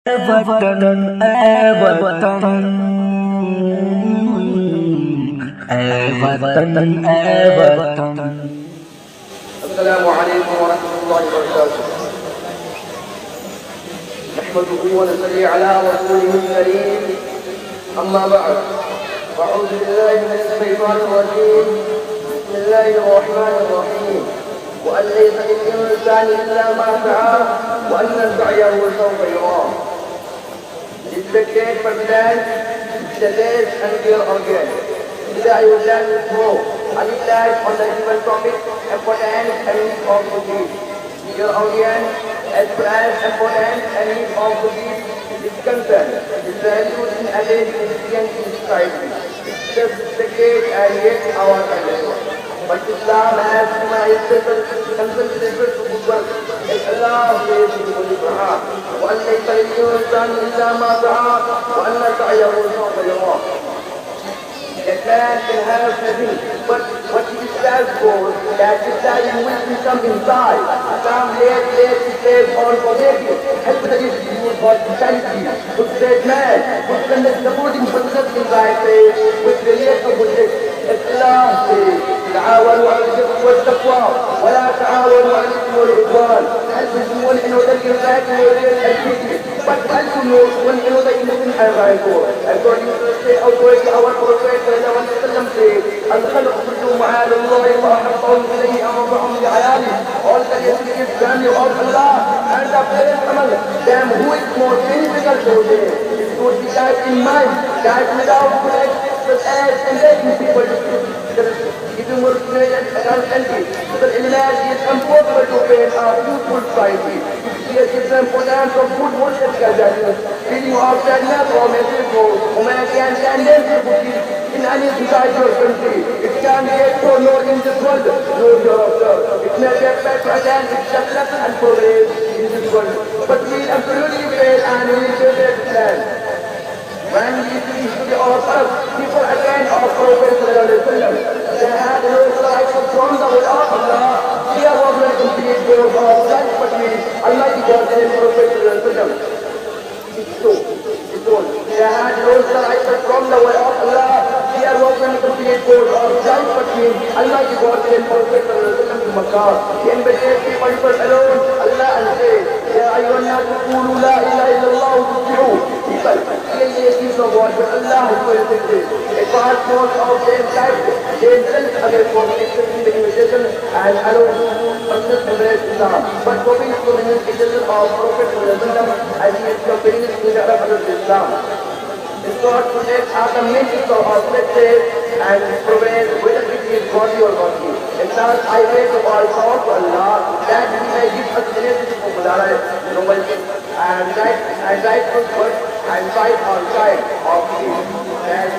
वतन ए वतन ए वतन ए वतन। السلام عليكم ورحمة الله وبركاته. نحمده ونصلي على رسوله الكريم. أما بعد، فأعوذ بالله من الشيطان الرجيم. بسم الله الرحمن الرحيم. وأن ليس للإنسان إلا ما سعى وأن سعيه سوف يراه. It's the great president, the days and year again. Today I would like to throw a little light on the given topic, importance and need of good. Dear audience, as far as importance and need of good is concerned, its values in alleged Christian society. It's just the great and yet our calendar. But Islam has humanized concentrated to good work. Allah says in the Quran, وَأَنْ لَيْسَ لِلْإِنسَانِ إِلَّا مَا سَعَى وَأَنَّ سَعْيَهُ سَوْفَ يُرَى. That man can have nothing, but what he stands for, that desire will become inside. Islam laid his slave on poverty, help the use for charity, good state man, good conduct supporting success in right way, with relatable Islam says, تعاونوا على البر والتقوى ولا تعاونوا على الإثم والعدوان. هل تسمون إنه ذلك الفاتح والحديث but also know when you know the innocent are right for. According to the state authority, our Prophet ﷺ said, الخلق كلهم على الله وأحبهم إليه أمرهم بعياله. All creation is family of Allah and the parent among them who is more beneficial to them. It would be that in mind, that without correct such as enlightening people giving more knowledge and country. The Ilmad is impossible to pay a beautiful society. It is the importance of good worship gathering, feeling of sadness or message for humanity and tendency in any society or country. It can be for no in this world, no hereafter. It may get better than its success and progress in this world. But we absolutely fail and we fail that plan. When we preach to the author, people again of Prophet ﷺ, they had no right from the word of Allah. Here was a complete word of life between Almighty God and Prophet ﷺ. It's true. They had no right from the word of Allah. Here was a complete word of life between Almighty God and Prophet ﷺ to Makkah. He invited people alone, Allah and said, يا أيها الناس قولوا لا إله إلا الله تفلحوا. People, creations of what Allah has created. A part most of them type themselves away from accepting the invitation and allow to embrace Islam. But copying to the invitation of Prophet as he is comparing it to the Arab Islam. It's not to let as a means of our faith and progress whether it is godly or godly. In fact, I pray to all power to Allah that He may give us the necessity for Madara, nobility, and rightful work and fight on side of peace. And